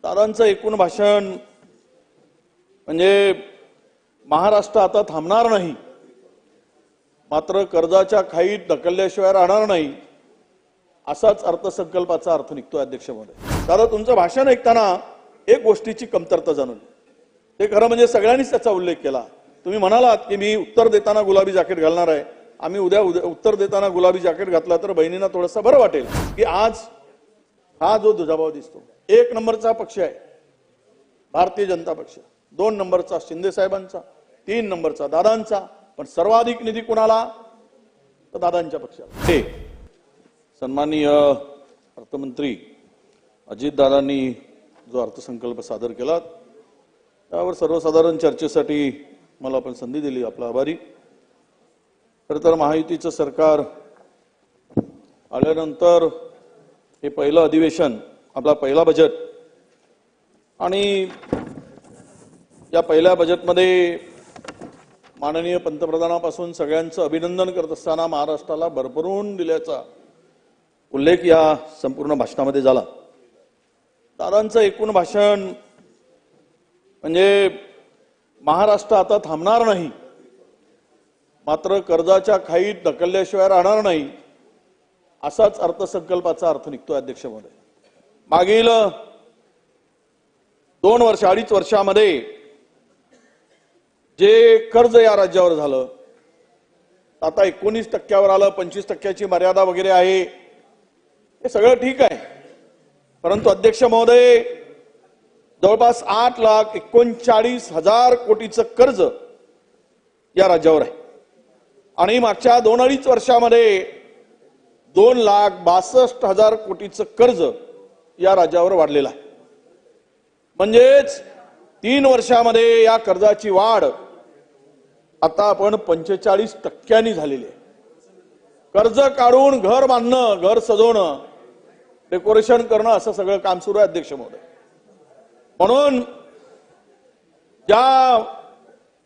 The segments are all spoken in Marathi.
दादांचं एकूण भाषण म्हणजे महाराष्ट्र आता थांबणार नाही, मात्र कर्जाच्या खाईत ढकलल्याशिवाय राहणार नाही, असाच अर्थसंकल्पाचा अर्थ निघतोय. अध्यक्ष महोदय, दादा तुमचं भाषण ऐकताना एक गोष्टीची कमतरता जाणवली. ते खरं म्हणजे सगळ्यांनीच त्याचा उल्लेख केला. तुम्ही म्हणालात की मी उत्तर देताना गुलाबी जॅकेट घालणार आहे. आम्ही उद्या उत्तर देताना गुलाबी जॅकेट घातला तर बहिणींना थोडंसं बरं वाटेल की आज हा जो दुजाभाव दिसतो, 1 नंबरचा पक्ष आहे भारतीय जनता पक्ष, 2 नंबरचा शिंदे साहेबांचा, 3 नंबरचा दादांचा, पण सर्वाधिक निधी कोणाला तर दादांच्या पक्षाला. हे सन्माननीय अर्थमंत्री अजितदादांनी जो अर्थसंकल्प सादर केला त्यावर सर्वसाधारण चर्चेसाठी मला पण संधी दिली, आपला आभारी. खरं तर महायुतीचं सरकार आल्यानंतर हे पहिलं अधिवेशन, आपला पहिला बजेट, आणि या पहिल्या बजेटमध्ये माननीय पंतप्रधानापासून सगळ्यांचं अभिनंदन करत असताना महाराष्ट्राला भरभरून दिल्याचा उल्लेख या संपूर्ण भाषणामध्ये झाला. दादांचं एकूण भाषण म्हणजे महाराष्ट्र आता थांबणार नाही, मात्र कर्जाच्या खाईत ढकलल्याशिवाय राहणार नाही, असाच अर्थसंकल्पाचा अर्थ निघतोय. अध्यक्ष महोदय, मागील 2 वर्ष 2.5 वर्षामध्ये जे कर्ज या राज्यावर झालं, आता 19% आलं, 25% मर्यादा वगैरे आहे, हे सगळं ठीक आहे. परंतु अध्यक्ष महोदय, जवळपास 8,39,000 कोटीचं कर्ज या राज्यावर आहे आणि मागच्या 2-2.5 वर्षामध्ये 2,62,000 कोटीचं कर्ज या राज्यावर वाढलेलं आहे. म्हणजेच 3 वर्षामध्ये या कर्जाची वाढ आता आपण 45% झालेली आहे. कर्ज काढून घर बांधणं, घर सजवणं, डेकोरेशन करणं, असं सगळं काम सुरू आहे. अध्यक्ष महोदय, म्हणून ज्या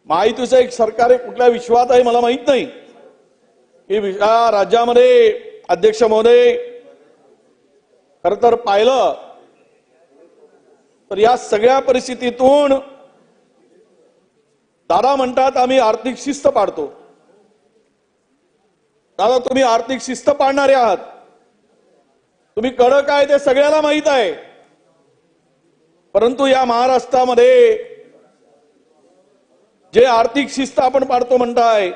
महायुतीचं एक सरकार आहे, कुठल्या विश्वात आहे मला माहित नाही, की या राज्यामध्ये अध्यक्ष महोदय खर तर पाहिलं तर या सगळ्या परिस्थितीतून दादा म्हणतात आम्ही आर्थिक शिस्त पाडतो. दादा, तुम्ही आर्थिक शिस्त पाडणारे आहात, तुम्ही कडक आहे ते सगळ्याला माहित आहे. परंतु या महाराष्ट्रामध्ये जे आर्थिक शिस्त आपण पाडतो म्हणताय,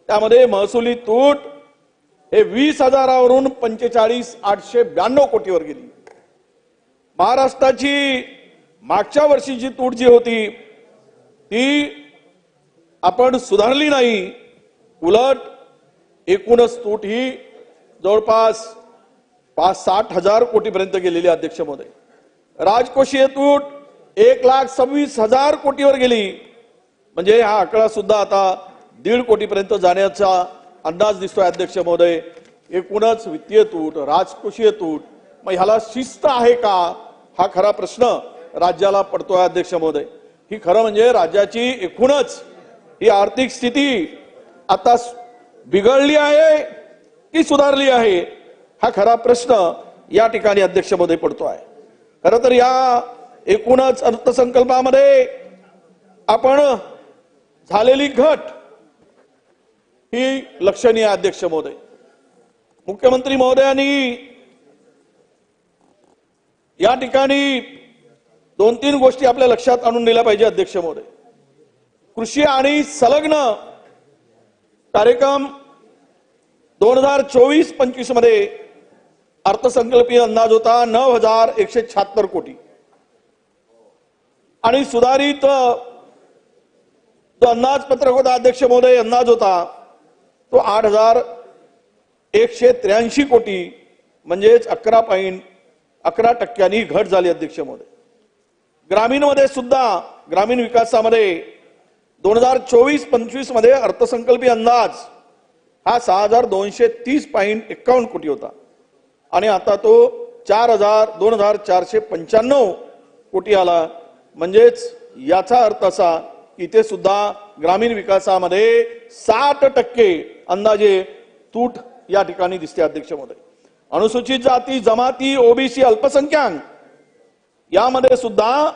त्यामध्ये महसुली तूट हे 20,000वरून 45,892 कोटीवर गेली. महाराष्ट्राची मागच्या वर्षीची तूट जी होती ती आपण सुधारली नाही, उलट एकूणच तूट ही जवळपास 60,000 कोटीपर्यंत गेलेली. अध्यक्ष महोदय, राजकोषीय तूट 1,26,000 कोटीवर गेली, म्हणजे हा आकडा सुद्धा आता 1.5 कोटीपर्यंत जाण्याचा अंदाज दिसतोय. अध्यक्ष महोदय, एकूणच वित्तीय तूट, राजकोषीय तूट, मग ह्याला शिस्त आहे का, हा खरा प्रश्न राज्याला पडतोय. अध्यक्ष महोदय, ही खरं म्हणजे राज्याची एकूणच ही आर्थिक स्थिती आता बिघडली आहे की सुधारली आहे, हा खरा प्रश्न या ठिकाणी अध्यक्ष महोदय पडतो आहे. खरं तर या एकूणच अर्थसंकल्पामध्ये आपण झालेली घट ही लक्षणीय. अध्यक्ष महोदय, मुख्यमंत्री महोदयांनी या ठिकाणी 2-3 गोष्टी आपल्या लक्षात आणून दिल्या पाहिजे. अध्यक्ष महोदय, कृषी आणि संलग्न कार्यक्रम 2024-25 मध्ये अर्थसंकल्पीय अंदाज होता 9,176 कोटी आणि सुधारित जो अंदाजपत्रक होता अध्यक्ष महोदय, अंदाज होता तो 8,183 कोटी, म्हणजेच 11% घट झाली. अध्यक्ष महोदय, ग्रामीण मध्ये सुद्धा, ग्रामीण विकासामध्ये 2024-25 मध्ये अर्थसंकल्पीय अंदाज हा 6,230.51 कोटी होता आणि आता तो 2,495 कोटी आला. म्हणजेच याचा अर्थ असा की इथे सुद्धा ग्रामीण विकासामध्ये 60% अंदाजे तूट या ठिकाणी दिसते. अध्यक्ष महोदय, अनुसूचित जाती, जमाती, ओबीसी, अल्पसंख्याक यामध्ये सुद्धा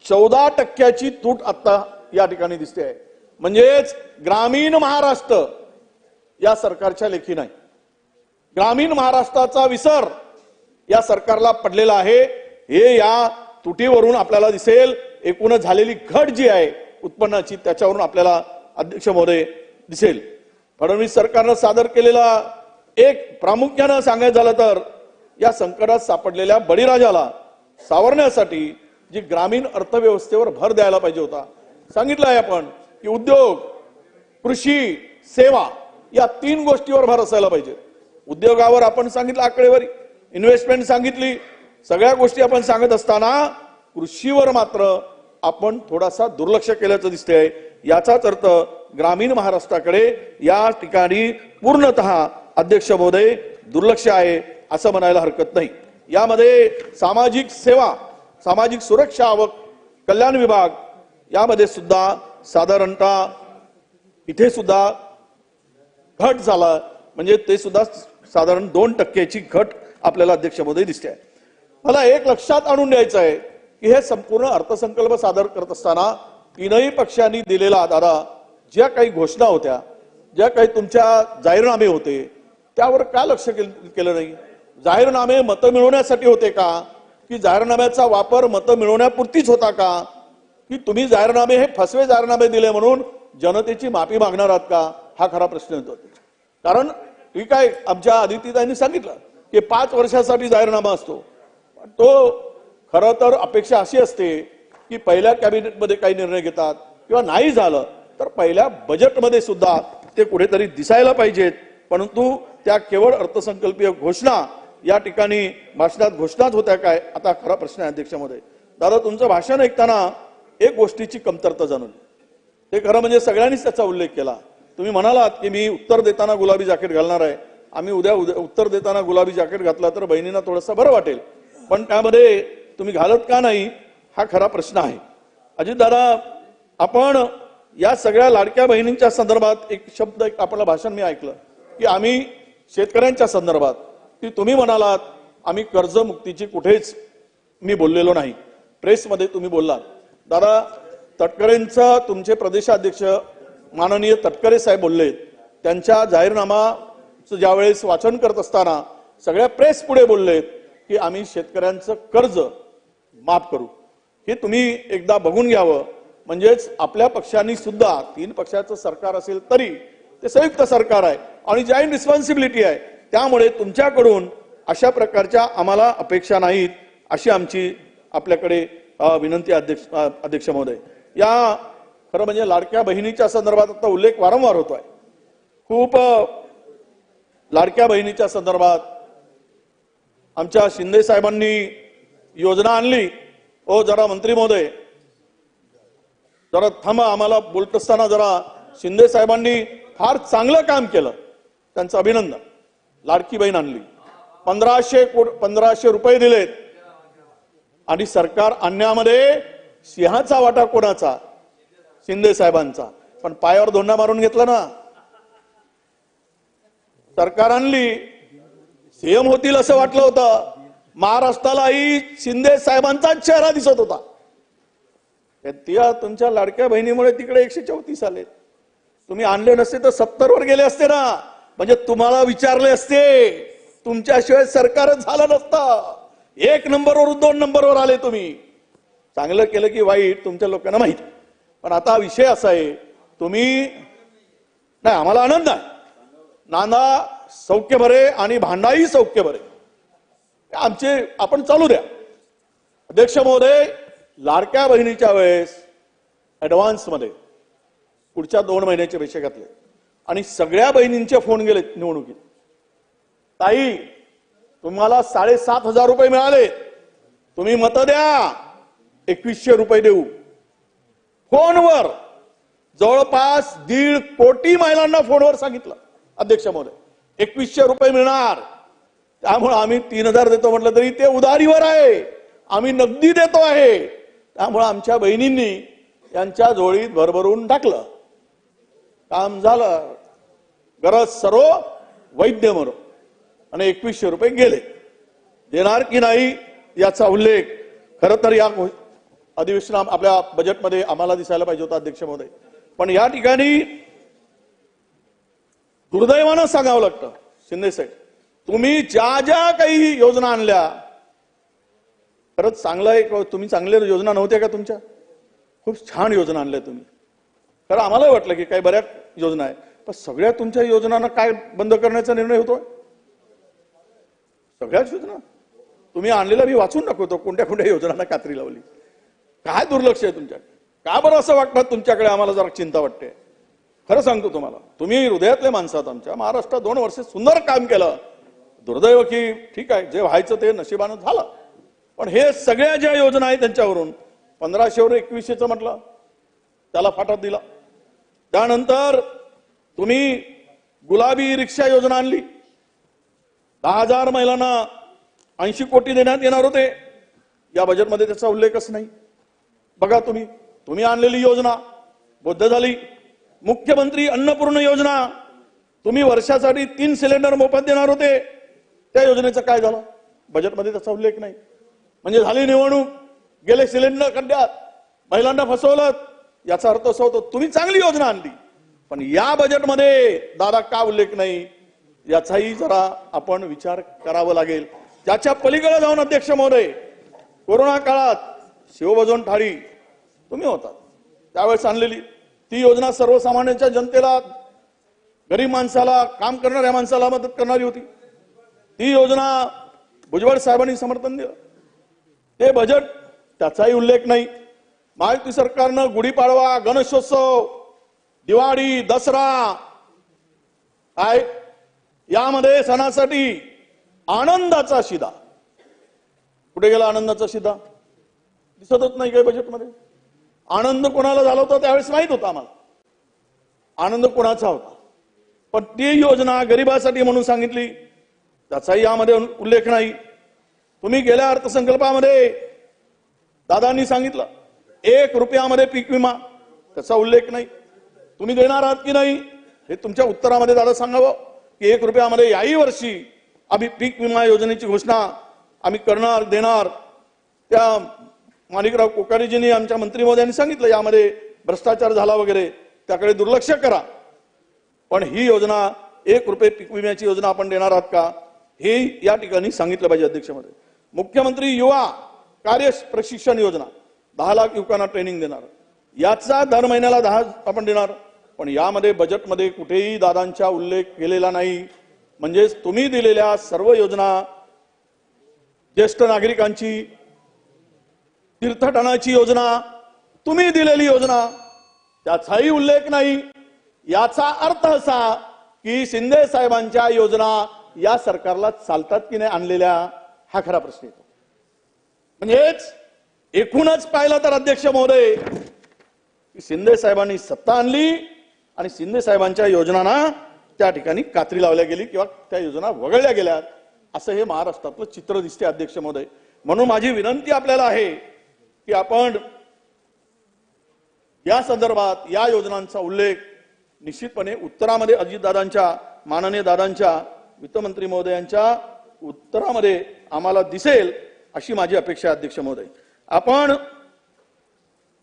14% तूट आता या ठिकाणी दिसते आहे. म्हणजेच ग्रामीण महाराष्ट्र या सरकारच्या लेखी नाही. ग्रामीण महाराष्ट्राचा विसर या सरकारला पडलेला आहे. हे या तुटीवरून आपल्याला दिसेल. एकूणच झालेली घट जी आहे उत्पन्नाची त्याच्यावरून आपल्याला अध्यक्ष महोदय दिसेल. फडणवीस सरकारनं सादर केलेला एक प्रामुख्यानं सांगायचं झालं तर या संकटात सापडलेल्या बळीराजाला सावरण्यासाठी जी ग्रामीण अर्थव्यवस्थेवर भर द्यायला पाहिजे होता. सांगितलं आहे आपण की उद्योग, कृषी, सेवा या 3 गोष्टीवर भर असायला पाहिजे. उद्योगावर आपण सांगितलं आकडेवारी, इन्व्हेस्टमेंट सांगितली, सगळ्या गोष्टी आपण सांगत असताना कृषीवर मात्र आपण थोडासा दुर्लक्ष केल्याचं दिसतंय. याचाच अर्थ ग्रामीण महाराष्ट्राकडे या ठिकाणी पूर्णतः अध्यक्ष महोदय दुर्लक्ष आहे असं म्हणायला हरकत नाही. यामध्ये सामाजिक सेवा, सामाजिक सुरक्षा व कल्याण विभाग यामध्ये सुद्धा साधारणतः इथे सुद्धा घट झाला. म्हणजे ते सुद्धा साधारण 2% घट आपल्याला अध्यक्ष महोदय दिसते आहे. मला एक लक्षात आणून द्यायचं आहे की हे संपूर्ण अर्थसंकल्प सादर करत असताना 3ही पक्षांनी दिलेला दादा ज्या काही घोषणा होत्या, ज्या काही तुमच्या जाहीरनामे होते त्यावर का लक्ष केलं नाही? जाहीरनामे मतं मिळवण्यासाठी होते का, की जाहीरनाम्याचा वापर मतं मिळवण्यापुरतीच होता का, की तुम्ही जाहीरनामे हे फसवे जाहीरनामे दिले म्हणून जनतेची माफी मागणार आहात का? हा खरा प्रश्न येतो. कारण ठीक आहे, आमच्या आदित्यताईंनी सांगितलं की 5 वर्षासाठी जाहीरनामा असतो. तो खरं तर अपेक्षा अशी असते की पहिल्या कॅबिनेटमध्ये काही निर्णय घेतात किंवा नाही झालं तर पहिल्या बजेटमध्ये सुद्धा ते कुठेतरी दिसायला पाहिजेत. परंतु त्या केवळ अर्थसंकल्पीय घोषणा या ठिकाणी भाषणात घोषणाच होत्या काय? आता खरा प्रश्न आहे अध्यक्ष महोदय. दादा तुमचं भाषण ऐकताना एक गोष्टीची कमतरता जाणवली. ते खरं म्हणजे सगळ्यांनीच त्याचा उल्लेख केला. तुम्ही म्हणालात की मी उत्तर देताना गुलाबी जॅकेट घालणार आहे. आम्ही उद्या उत्तर देताना गुलाबी जॅकेट घातला तर बहिणींना थोडंसं बरं वाटेल, पण त्यामध्ये तुम्ही घालत का नाही हा खरा प्रश्न आहे. अजितदादा, आपण या सगळ्या लाडक्या बहिणींच्या संदर्भात एक शब्द आपलं भाषण मी ऐकलं की आम्ही शेतकऱ्यांच्या संदर्भात, की तुम्ही म्हणालात आम्ही कर्जमुक्तीची कुठेच मी बोललेलो नाही. प्रेसमध्ये तुम्ही बोललात. दादा, तटकरेंचा तुमचे प्रदेशाध्यक्ष माननीय तटकरे साहेब बोलले, त्यांच्या जाहीरनामाचं ज्यावेळेस वाचन करत असताना सगळ्या प्रेस पुढे बोललेत की आम्ही शेतकऱ्यांचं कर्ज माफ करू. हे तुम्ही एकदा बघून घ्यावं. म्हणजेच आपल्या पक्षांनी सुद्धा 3 पक्षाचं सरकार असेल तरी ते संयुक्त सरकार आहे आणि जॉईंट रिस्पॉन्सिबिलिटी आहे. त्यामुळे तुमच्याकडून अशा प्रकारच्या आम्हाला अपेक्षा नाहीत अशी आमची आपल्याकडे विनंती अध्यक्ष महोदय. या खरं म्हणजे लाडक्या बहिणीच्या संदर्भात आता उल्लेख वारंवार होतोय. खूप लाडक्या बहिणीच्या संदर्भात आमच्या शिंदे साहेबांनी योजना आणली. ओ जरा मंत्री महोदय जरा थांबा, आम्हाला बोलत असताना जरा शिंदे साहेबांनी फार चांगलं काम केलं, त्यांचं अभिनंदन. लाडकी बहीण आणली, 1500 रुपये दिलेत आणि सरकार आणण्यामध्ये सिंहाचा वाटा कोणाचा? शिंदे साहेबांचा. पण पायावर धोंडा मारून घेतला ना. सरकार आणली, सीएम होतील असं वाटलं होतं. महाराष्ट्रालाही शिंदे साहेबांचाच चेहरा दिसत होता. त्या तुमच्या लाडक्या बहिणीमुळे तिकडे 134 आले. तुम्ही आणले नसते तर 70 वर गेले असते ना. म्हणजे तुम्हाला विचारले असते, तुमच्याशिवाय सरकारच झालं नसतं. 1 नंबरवर 2 नंबरवर आले तुम्ही. चांगलं केलं की वाईट तुमच्या लोकांना माहिती. पण आता विषय असा आहे, तुम्ही नाही, आम्हाला आनंद आहे. नांदा सौख्य भरे आणि भांडाही सौख्य भरे, आमचे आपण चालू द्या. अध्यक्ष महोदय, लाडक्या बहिणीच्या वेळेस ऍडव्हान्स मध्ये पुढच्या 2 महिन्याचे पैसे घातले आणि सगळ्या बहिणींचे फोन गेले निवडणुकीत. ताई तुम्हाला 7,500 रुपये मिळाले, तुम्ही मत द्या, 2100 रुपये देऊ. फोनवर जवळपास 1.5 कोटी महिलांना फोनवर सांगितलं अध्यक्ष महोदय 2100 रुपये मिळणार. त्यामुळे आम्ही 3000 देतो म्हटलं तरी ते उधारीवर आहे, आम्ही नगदी देतो आहे. त्यामुळे आमच्या बहिणींनी यांच्या झोळीत भरभरून टाकलं. काम झालं. गरज सर्व वैद्य मरो आणि 2100 रुपये गेले. देणार की नाही याचा उल्लेख खरं तर या अधिवेशनात आपल्या बजेटमध्ये आम्हाला दिसायला पाहिजे होतं अध्यक्ष महोदय, पण या ठिकाणी दुर्दैवानं सांगावं लागतं शिंदे साहेब, तुम्ही ज्या ज्या काही योजना आणल्या खरंच चांगलं आहे, तुम्ही चांगल्या योजना नव्हत्या का तुमच्या? खूप छान योजना आणल्या तुम्ही. खरं आम्हाला वाटलं की काही बऱ्याच योजना आहे, पण सगळ्या तुमच्या योजनांना काय बंद करण्याचा निर्णय होतोय? सगळ्याच योजना तुम्ही आणलेल्या मी वाचून दाखवतो कोणत्या कोणत्या योजनांना कात्री लावली. काय दुर्लक्ष आहे तुमच्याकडे? का बरं असं वाटतं तुमच्याकडे? आम्हाला जरा चिंता वाटते. खरं सांगतो तुम्हाला, तुम्ही हृदयातले माणसं आहात. आमच्या महाराष्ट्रात 2 वर्ष सुंदर काम केलं. दुर्दैव की ठीक आहे, जे व्हायचं ते नशिबानं झालं, पण हे सगळ्या ज्या योजना आहेत त्यांच्यावरून 1500 वर 2100चं म्हटलं त्याला फाटात दिला. त्यानंतर तुम्ही गुलाबी रिक्षा योजना आणली, 10,000 महिलांना 80 कोटी देण्यात येणार होते. या बजेटमध्ये त्याचा उल्लेखच नाही. बघा तुम्ही आणलेली योजना बद्ध झाली. मुख्यमंत्री अन्नपूर्ण योजना, तुम्ही वर्षासाठी 3 सिलेंडर मोफत देणार होते, त्या योजनेचं काय झालं? बजेटमध्ये त्याचा उल्लेख नाही. म्हणजे झाली निवडणूक, गेले सिलेंडर खड्ड्यात, महिलांना फसवलं. याचा अर्थ असा होतो तुम्ही चांगली योजना आणली, पण या बजेटमध्ये दादा का उल्लेख नाही याचाही जरा आपण विचार करावा लागेल. त्याच्या पलीकडे जाऊन अध्यक्ष महोदय, कोरोना काळात शिवभोजन थाळी तुम्ही होता त्यावेळेस आणलेली ती योजना सर्वसामान्यांच्या जनतेला, गरीब माणसाला, काम करणाऱ्या माणसाला मदत करणारी होती. ती योजना भुजबळ साहेबांनी समर्थन दिलं. ते बजेट त्याचाही उल्लेख नाही. महायुती सरकारनं गुढीपाडवा, गणेशोत्सव, दिवाळी, दसरा काय यामध्ये सणासाठी आनंदाचा शिदा, कुठे गेला आनंदाचा शिदा? दिसतच नाही काही बजेटमध्ये. आनंद कोणाला झाला होता त्यावेळेस माहित होता आम्हाला, आनंद कोणाचा होता, पण ती योजना गरिबासाठी म्हणून सांगितली, त्याचाही यामध्ये उल्लेख नाही. तुम्ही गेल्या अर्थसंकल्पामध्ये दादांनी सांगितलं 1 रुपयामध्ये पीक विमा, त्याचा उल्लेख नाही. तुम्ही देणार आहात की नाही हे तुमच्या उत्तरामध्ये दादा सांगावं की 1 रुपयामध्ये याही वर्षी आम्ही पीक विमा योजनेची घोषणा आम्ही करणार, देणार. त्या माणिकराव कोकारीजींनी, आमच्या मंत्री महोदयांनी सांगितलं यामध्ये भ्रष्टाचार झाला वगैरे, त्याकडे दुर्लक्ष करा. पण ही योजना 1 रुपये पीक विम्याची योजना आपण देणार आहात का हे या ठिकाणी सांगितलं पाहिजे अध्यक्ष महोदय. मुख्यमंत्री युवा कार्य प्रशिक्षण योजना, 10 लाख युवकांना ट्रेनिंग देणार, याचा दर महिन्याला 10 आपण देणार, पण यामध्ये बजेटमध्ये कुठेही दादांचा उल्लेख केलेला नाही. म्हणजे तुम्ही दिलेल्या सर्व योजना, ज्येष्ठ नागरिकांची तीर्थटनाची योजना, तुम्ही दिलेली योजना त्याचाही उल्लेख नाही. याचा अर्थ असा की शिंदे साहेबांच्या योजना या सरकारला चालतात की नाही आणलेल्या, हा खरा प्रश्न येतो. म्हणजेच एकूणच पाहिलं तर अध्यक्ष महोदय, शिंदे साहेबांनी सत्ता आणली आणि शिंदे साहेबांच्या योजनांना त्या ठिकाणी कात्री लावल्या गेली किंवा त्या योजना वगळल्या गेल्या, असं हे महाराष्ट्रातलं चित्र दिसते अध्यक्ष महोदय. म्हणून माझी विनंती आपल्याला आहे की आपण या संदर्भात या योजनांचा उल्लेख निश्चितपणे उत्तरामध्ये अजितदादांच्या, माननीय दादांच्या, वित्तमंत्री महोदयांच्या उत्तरामध्ये आम्हाला दिसेल अशी माझी अपेक्षा आहे अध्यक्ष महोदय. आपण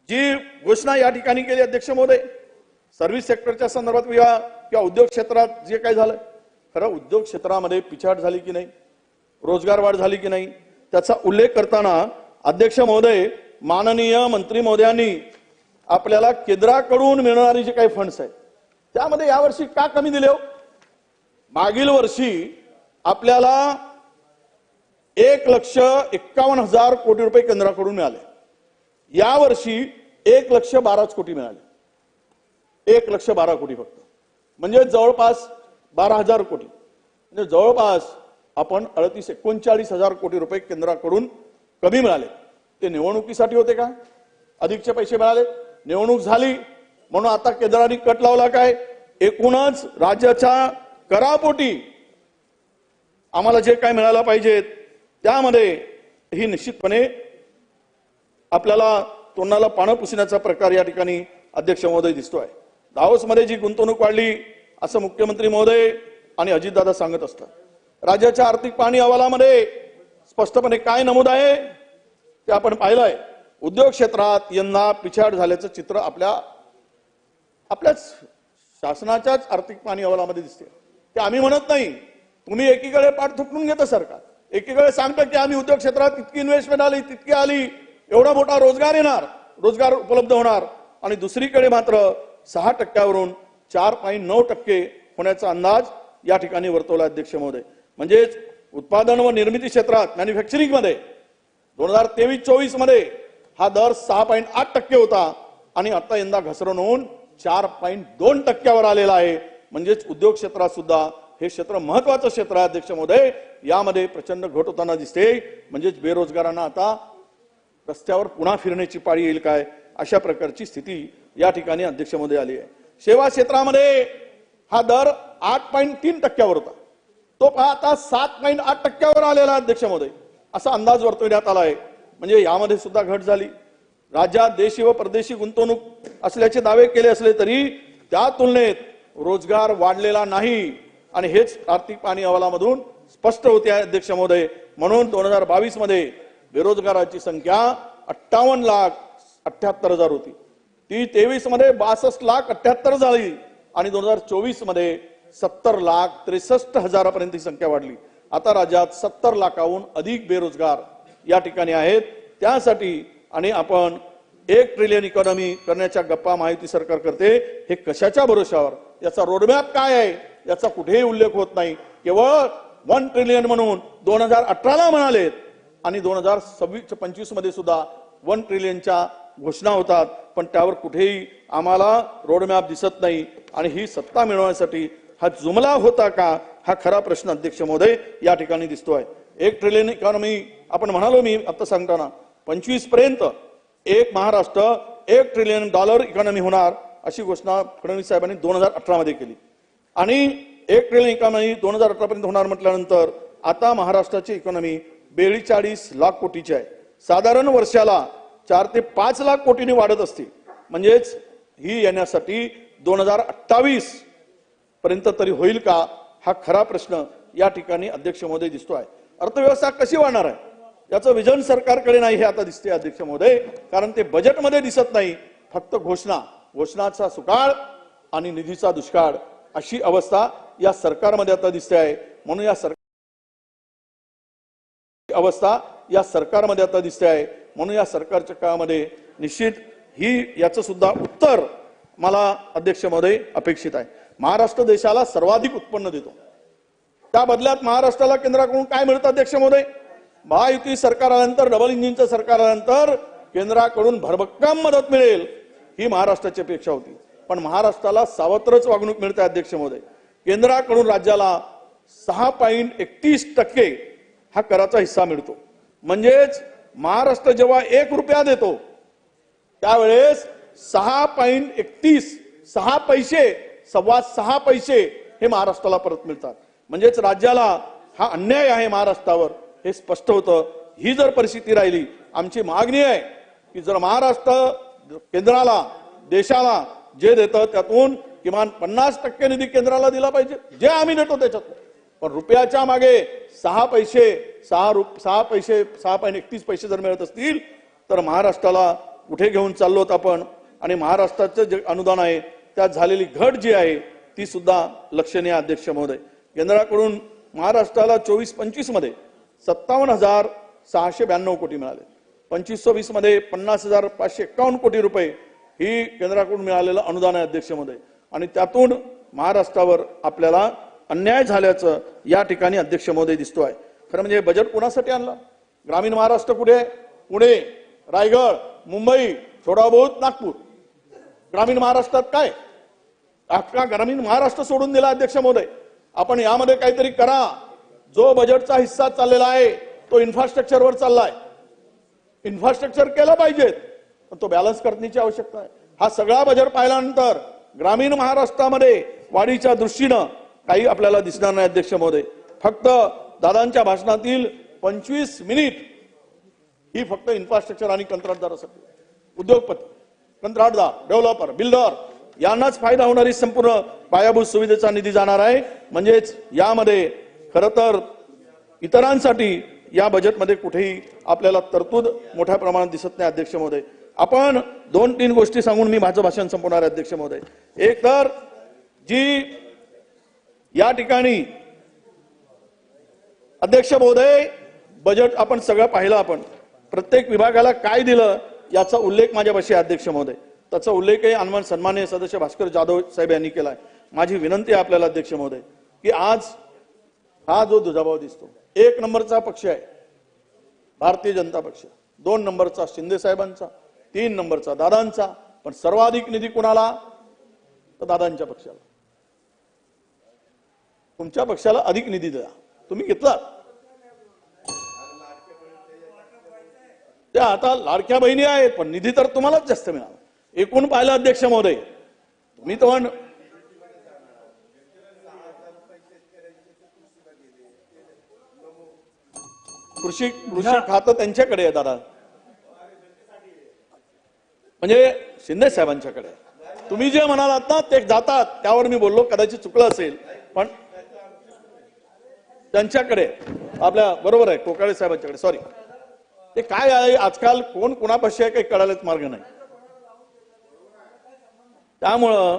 जी घोषणा या ठिकाणी केली अध्यक्ष महोदय, सर्व्हिस सेक्टरच्या संदर्भात किंवा उद्योग क्षेत्रात जे काही झालं, खरं उद्योग क्षेत्रामध्ये पिछाड झाली की नाही, रोजगार वाढ झाली की नाही, त्याचा उल्लेख करताना अध्यक्ष महोदय, माननीय मंत्री महोदयांनी आपल्याला केंद्राकडून मिळणारी जे काही फंड्स आहेत त्यामध्ये यावर्षी का कमी दिले हो? मागील वर्षी आपल्याला 1,51,000 कोटी रुपये केंद्राकडून मिळाले. यावर्षी 1,12,00,000 कोटी मिळाले. 1,12,00,000 कोटी फक्त, म्हणजे जवळपास 12,000 कोटी, म्हणजे जवळपास आपण 39,00,000 कोटी रुपये केंद्राकडून कमी मिळाले. ते निवडणुकीसाठी होते का? अधिकचे पैसे मिळाले, निवडणूक झाली म्हणून आता केंद्राने कट लावला काय? एकूणच राज्याच्या करापोटी आम्हाला जे काय मिळायला पाहिजे त्यामध्ये ही निश्चितपणे आपल्याला तोंडाला पानं पुसण्याचा प्रकार या ठिकाणी अध्यक्ष महोदय दिसतोय. दावोसमध्ये जी गुंतवणूक वाढली असं मुख्यमंत्री महोदय आणि अजितदादा सांगत असतात. राज्याच्या आर्थिक पाहणी अहवालामध्ये स्पष्टपणे काय नमूद आहे? ते आपण पाहिलंय. उद्योग क्षेत्रात यंदा पिछाड झाल्याचं चित्र आपल्याच शासनाच्याच आर्थिक पाहणी अहवालामध्ये दिसते. ते आम्ही म्हणत नाही, तुम्ही एकीकडे पाठ थुकून घेता सरकार, एकीकडे सांगतं की आम्ही उद्योग क्षेत्रात इतकी इन्व्हेस्टमेंट आली, तितकी आली, एवढा मोठा रोजगार येणार, रोजगार उपलब्ध होणार, आणि दुसरीकडे मात्र 6% 4.9% होण्याचा अंदाज या ठिकाणी वर्तवला अध्यक्ष महोदय. म्हणजेच उत्पादन व निर्मिती क्षेत्रात मॅन्युफॅक्चरिंग मध्ये 2023-24 मध्ये हा दर 6.8% होता आणि आता यंदा घसरण होऊन 4.2% आलेला आहे. म्हणजेच उद्योग क्षेत्रात सुद्धा हे क्षेत्र महत्वाचं क्षेत्र आहे अध्यक्ष महोदय. यामध्ये प्रचंड घट होताना दिसते. म्हणजेच बेरोजगारांना आता रस्त्यावर पुन्हा फिरण्याची पाळी येईल काय, अशा प्रकारची स्थिती या ठिकाणी अध्यक्ष महोदय आली आहे. सेवा क्षेत्रामध्ये हा दर 8.3% होता, तो आता 7.8% आलेला अध्यक्ष महोदय, असा अंदाज वर्तवण्यात आला आहे. म्हणजे यामध्ये सुद्धा घट झाली. राज्यात देशी व परदेशी गुंतवणूक असल्याचे दावे केले असले तरी त्या तुलनेत रोजगार वाढलेला नाही, आणि हेच आर्थिक पाहणी अहवालामधून स्पष्ट होते आहे अध्यक्ष महोदय. म्हणून 2022 मध्ये बेरोजगाराची संख्या 58,78,000 होती, ती 23 मध्ये 62,78,000 झाली, आणि 2024 मध्ये 70,63,000 पर्यंत ही संख्या वाढली. आता राज्यात 70 लाखाहून अधिक बेरोजगार या ठिकाणी आहेत. त्यासाठी आणि आपण 1 ट्रिलियन इकॉनॉमी करण्याच्या गप्पा महायुती सरकार करते, हे कशाच्या भरोशावर, याचा रोडमॅप काय आहे याचा कुठेही उल्लेख होत नाही. केवळ 1 ट्रिलियन म्हणून 2018ला म्हणालेत, आणि 2026-25 मध्ये सुद्धा 1 ट्रिलियनच्या घोषणा होतात, पण त्यावर कुठेही आम्हाला रोडमॅप दिसत नाही. आणि ही सत्ता मिळवण्यासाठी हा जुमला होता का, हा खरा प्रश्न अध्यक्ष महोदय या ठिकाणी दिसतोय. 1 ट्रिलियन इकॉनॉमी आपण म्हणालो, मी आता सांगताना 25 पर्यंत एक महाराष्ट्र $1 ट्रिलियन इकॉनॉमी होणार, अशी घोषणा फडणवीस साहेबांनी 2018 मध्ये केली. आणि 1 ट्रिलियन इकॉनॉमी 2018 पर्यंत होणार म्हटल्यानंतर आता महाराष्ट्राची इकॉनॉमी 42 लाख कोटीची आहे. साधारण वर्षाला 4 ते 5 लाख कोटींनी वाढत असते. म्हणजेच ही येण्यासाठी 2028 पर्यंत तरी होईल का, हा खरा प्रश्न या ठिकाणी अध्यक्ष महोदय दिसतोय. अर्थव्यवस्था कशी वाढणार आहे याचं विजन सरकारकडे नाही, हे आता दिसते अध्यक्ष महोदय. कारण ते बजेटमध्ये दिसत नाही, फक्त घोषणाचा सुकाळ आणि निधीचा दुष्काळ, अशी अवस्था या सरकारमध्ये आता दिसते आहे. म्हणून या सरकारच्या काळामध्ये निश्चित ही याचं सुद्धा उत्तर मला अध्यक्ष महोदय अपेक्षित आहे. महाराष्ट्र देशाला सर्वाधिक उत्पन्न देतो, त्या बदल्यात महाराष्ट्राला केंद्राकडून काय मिळतं अध्यक्ष महोदय? महायुती सरकार आल्यानंतर, डबल इंजिनचं सरकार आल्यानंतर केंद्राकडून भरभक्कम मदत मिळेल ही महाराष्ट्राची अपेक्षा होती, पण महाराष्ट्राला सावत्रच वागणूक मिळते अध्यक्ष महोदय. केंद्राकडून राज्याला 6.31% हा कराचा हिस्सा मिळतो. म्हणजेच महाराष्ट्र जेव्हा 1 रुपया देतो त्यावेळेस 6.31 6 पैसे, 6.25 पैसे हे महाराष्ट्राला परत मिळतात. म्हणजेच राज्याला हा अन्याय आहे महाराष्ट्रावर, हे स्पष्ट होतं. ही जर परिस्थिती राहिली, आमची मागणी आहे की जर महाराष्ट्र केंद्राला, देशाला जे देतं त्यातून किमान 50% निधी केंद्राला दिला पाहिजे, जे आम्ही देतो त्याच्यातून. पण रुपयाच्या मागे 6 पैसे 6.31 पैसे जर मिळत असतील तर महाराष्ट्राला कुठे घेऊन चाललोत आपण. आणि महाराष्ट्राचं जे अनुदान आहे त्यात झालेली घट जी आहे ती सुद्धा लक्षणीय अध्यक्ष महोदय. केंद्राकडून महाराष्ट्राला 24-25 मध्ये 57,692 कोटी मिळाले. 25-26 मध्ये 50,551 कोटी रुपये ही केंद्राकडून मिळालेलं अनुदान आहे अध्यक्ष महोदय. आणि त्यातून महाराष्ट्रावर आपल्याला अन्याय झाल्याचं या ठिकाणी अध्यक्ष महोदय दिसतोय. खरं म्हणजे बजेट कोणासाठी आणलं? ग्रामीण महाराष्ट्र कुठे आहे? पुणे, रायगड, मुंबई, थोडा बहुत नागपूर. ग्रामीण महाराष्ट्रात काय? अख्खा ग्रामीण महाराष्ट्र सोडून दिला अध्यक्ष महोदय. आपण यामध्ये काहीतरी करा. जो बजेटचा हिस्सा चाललेला आहे तो इन्फ्रास्ट्रक्चरवर चाललाय. इन्फ्रास्ट्रक्चर केलं पाहिजे, पण तो बॅलन्स करण्याची आवश्यकता आहे. हा सगळा बजेट पाहिल्यानंतर ग्रामीण महाराष्ट्रामध्ये वाढीच्या दृष्टीनं काही आपल्याला दिसणार नाही अध्यक्ष महोदय. फक्त दादांच्या भाषणातील 25 मिनिट ही फक्त इन्फ्रास्ट्रक्चर आणि कंत्राटदारासाठी, उद्योगपती, कंत्राटदार, डेव्हलपर, बिल्डर यांनाच फायदा होणारी संपूर्ण पायाभूत सुविधेचा निधी जाणार आहे. म्हणजेच यामध्ये खरं तर इतरांसाठी या बजेटमध्ये कुठेही आपल्याला तरतूद मोठ्या प्रमाणात दिसत नाही अध्यक्ष महोदय. आपण 2-3 गोष्टी सांगून मी माझं भाषण संपवणार अध्यक्ष महोदय. एक तर जी या ठिकाणी अध्यक्ष महोदय बजेट आपण सगळं पाहिलं, आपण प्रत्येक विभागाला काय दिलं याचा उल्लेख माझ्यापाशी अध्यक्ष महोदय. त्याचा उल्लेखही सन्माननीय सदस्य भास्कर जाधव साहेब यांनी केलाय. माझी विनंती आहे आपल्याला अध्यक्ष महोदय की आज हा जो दुजाभाव दिसतो, 1 नंबरचा पक्ष आहे भारतीय जनता पक्ष, 2 नंबरचा शिंदे साहेबांचा, 3 नंबरचा दादांचा, पण सर्वाधिक निधी कोणाला तर दादांच्या पक्षाला. तुमच्या पक्षाला अधिक निधी द्या, तुम्ही घेतला. त्या आता लाडक्या बहिणी आहेत पण निधी तर तुम्हालाच जास्त मिळाला. एकूण पाहिलं अध्यक्ष महोदय, तुम्ही तर कृषी खातं त्यांच्याकडे आहे दादा, म्हणजे शिंदे साहेबांच्याकडे. तुम्ही जे म्हणालात ना ते जातात, त्यावर मी बोललो, कदाचित चुकलं असेल पण त्यांच्याकडे आपल्या बरोबर आहे कोकाळे साहेबांच्याकडे. सॉरी, ते काय आहे आजकाल कोण कोणापाशी आहे काही कळायलाच मार्ग नाही. त्यामुळं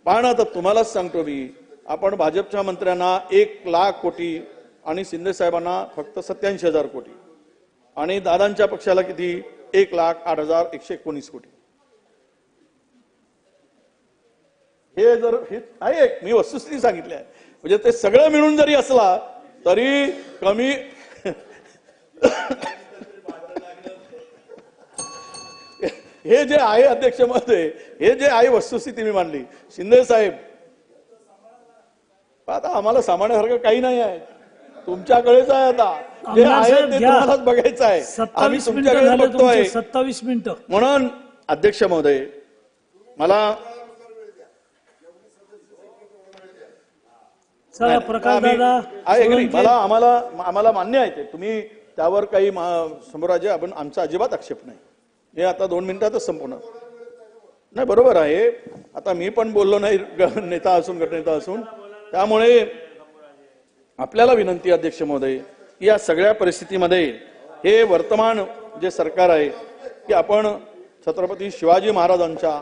पाहणं तर तुम्हालाच सांगतो मी, आपण भाजपच्या मंत्र्यांना 1,00,000 कोटी आणि शिंदे साहेबांना फक्त 87,000 कोटी आणि दादांच्या पक्षाला किती 1,08,119 कोटी. हे जर हे आहे मी वस्तुस्थिती सांगितली आहे, म्हणजे ते सगळं मिळून जरी असला तरी कमी हे जे आहे अध्यक्ष महोदय, हे जे आहे वस्तुस्थिती मी मांडली. शिंदे साहेब आता आम्हाला सामान्यासारखं काही नाही आहे, तुमच्याकडेच आहे. आता जे आहे ते तुम्हालाच बघायचं आहे, आम्ही तुमच्याकडे बघतोय. 27 मिनिटं. म्हणून अध्यक्ष महोदय मला आम्हाला मान्य आहे ते, तुम्ही त्यावर काही समोराजे आपण आमचा अजिबात आक्षेप नाही. हे आता 2 मिनिटातच संपवणार नाही, बरोबर आहे. आता मी पण बोललो नाही नेता असून गटनेता असून. त्यामुळे आपल्याला विनंती अध्यक्ष महोदय की या सगळ्या परिस्थितीमध्ये हे वर्तमान जे सरकार आहे की आपण छत्रपती शिवाजी महाराजांच्या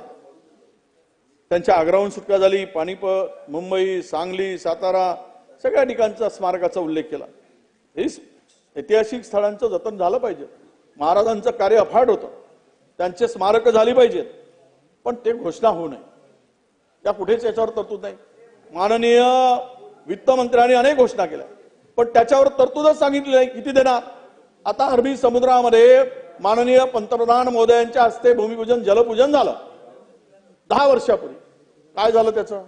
त्यांच्या आग्र्याहून सुटका झाली, पानिपत, मुंबई, सांगली, सातारा सगळ्या ठिकाणचा स्मारकाचा उल्लेख केला. हे ऐतिहासिक स्थळांचं जतन झालं पाहिजे. महाराजांचं कार्य अफाट होतं, त्यांचे स्मारक झाली पाहिजेत, पण ते घोषणा होऊ नये. त्या कुठेच याच्यावर तरतूद नाही. माननीय वित्तमंत्र्यांनी अनेक घोषणा केल्या पण त्याच्यावर तरतूदच सांगितली नाही. किती देणार? आता अरबी समुद्रामध्ये माननीय पंतप्रधान मोदयांच्या हस्ते भूमिपूजन जलपूजन झालं 10 वर्षापूर्वी. काय झालं त्याचं?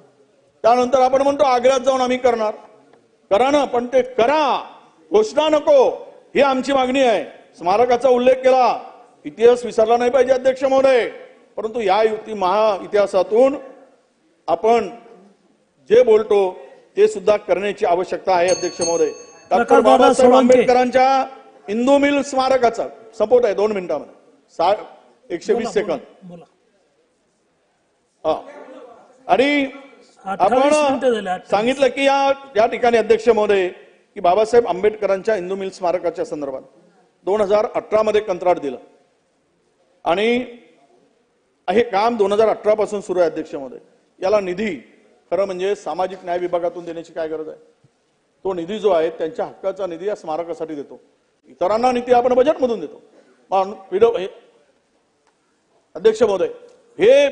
त्यानंतर आपण म्हणतो आग्र्यात जाऊन आम्ही करणार, करा ना, पण ते करा, घोषणा नको, ही आमची मागणी आहे. स्मारकाचा उल्लेख केला, इतिहास विसरला नाही पाहिजे अध्यक्ष महोदय, परंतु या महा इतिहासातून आपण जे बोलतो ते सुद्धा करण्याची आवश्यकता आहे अध्यक्ष महोदय. डॉक्टर बाबासाहेब आंबेडकरांच्या इंदू मिल स्मारकाचा सपोर्ट आहे 2 मिनिटांमध्ये 120 सेकंद. आणि आपण सांगितलं की या ठिकाणी अध्यक्ष महोदय की बाबासाहेब आंबेडकरांच्या इंदू मिल स्मारकाच्या संदर्भात 2018 मध्ये कंत्राट दिलं आणि हे काम 2018 पासून सुरू आहे अध्यक्ष महोदय. याला निधी खरं म्हणजे सामाजिक न्याय विभागातून देण्याची काय गरज आहे? तो निधी जो आहे त्यांच्या हक्काचा निधी या स्मारकासाठी देतो. इतरांना निधी आपण बजेटमधून देतो. अध्यक्ष महोदय, हे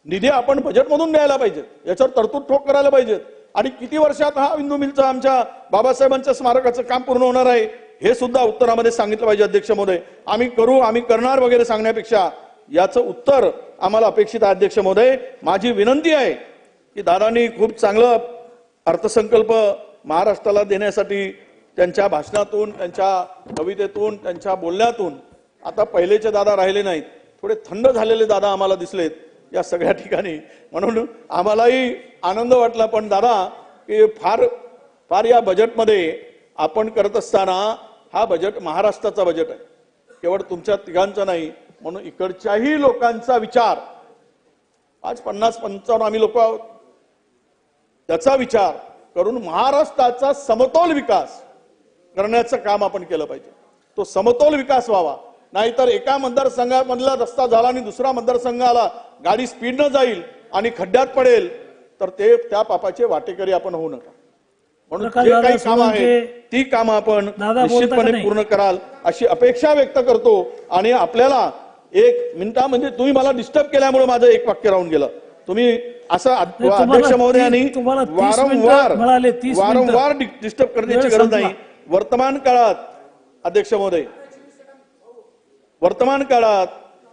निधी आपण बजेटमधून द्यायला पाहिजे, याच्यावर तरतूद ठोक करायला पाहिजेत. आणि किती वर्षात हा इंदू मिलचा आमच्या बाबासाहेबांच्या स्मारकाचं काम पूर्ण होणार आहे हे सुद्धा उत्तरामध्ये सांगितलं पाहिजे अध्यक्ष महोदय. आम्ही करू, आम्ही करणार वगैरे सांगण्यापेक्षा याचं उत्तर आम्हाला अपेक्षित आहे अध्यक्ष महोदय. माझी विनंती आहे की दादांनी खूप चांगलं अर्थसंकल्प महाराष्ट्राला देण्यासाठी त्यांच्या भाषणातून, त्यांच्या कवितेतून, त्यांच्या बोलण्यातून, आता पहिलेचे दादा राहिले नाहीत, थोडे थंड झालेले दादा आम्हाला दिसलेत या सगळ्या ठिकाणी. म्हणून आम्हालाही आनंद वाटला. पण दादा की फार या बजेटमध्ये आपण करत असताना हा बजेट महाराष्ट्राचा बजेट आहे, केवळ तुमच्या तिघांचा नाही. म्हणून इकडच्याही लोकांचा विचार, आज 50-55 आम्ही लोक आहोत, त्याचा विचार करून महाराष्ट्राचा समतोल विकास करण्याचं काम आपण केलं पाहिजे. तो समतोल विकास व्हावा. नाहीतर एका मतदारसंघामधला रस्ता झाला आणि दुसरा मतदारसंघाला गाडी स्पीडनं जाईल आणि खड्ड्यात पडेल तर ते त्या पापाचे वाटेकरी आपण होऊ नका. म्हणून जे काही कामं आहेत ती कामं आपण निश्चितपणे पूर्ण कराल अशी अपेक्षा व्यक्त करतो. आणि आपल्याला 1 मिनिटामध्ये तुम्ही मला डिस्टर्ब केल्यामुळे माझं एक वाक्य राहून गेलं. तुम्ही असं अध्यक्ष महोदयांनी वारंवार डिस्टर्ब करण्याची गरज नाही. वर्तमान काळात अध्यक्ष महोदय,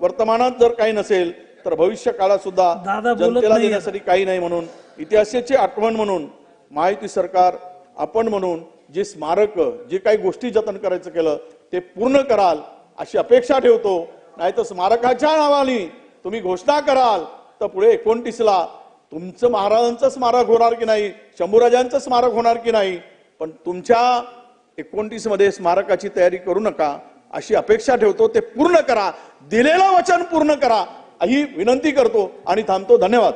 वर्तमानात जर काही नसेल तर भविष्य काळात सुद्धा जनतेला देण्यासाठी काही नाही. म्हणून इतिहासाची आठवण म्हणून महायुती सरकार आपण म्हणून जे स्मारक जे काही गोष्टी जतन करायचं केलं ते पूर्ण कराल अशी अपेक्षा ठेवतो. नाही तर स्मारकाच्या नावाने तुम्ही घोषणा कराल तर पुढे 29ला तुमचं महाराजांचं स्मारक होणार की नाही, शंभूराजांचं स्मारक होणार की नाही, पण तुमच्या 29 मध्ये स्मारकाची तयारी करू नका अशी अपेक्षा ठेवतो. ते पूर्ण करा, दिलेलं वचन पूर्ण करा ही विनंती करतो आणि थांबतो. धन्यवाद.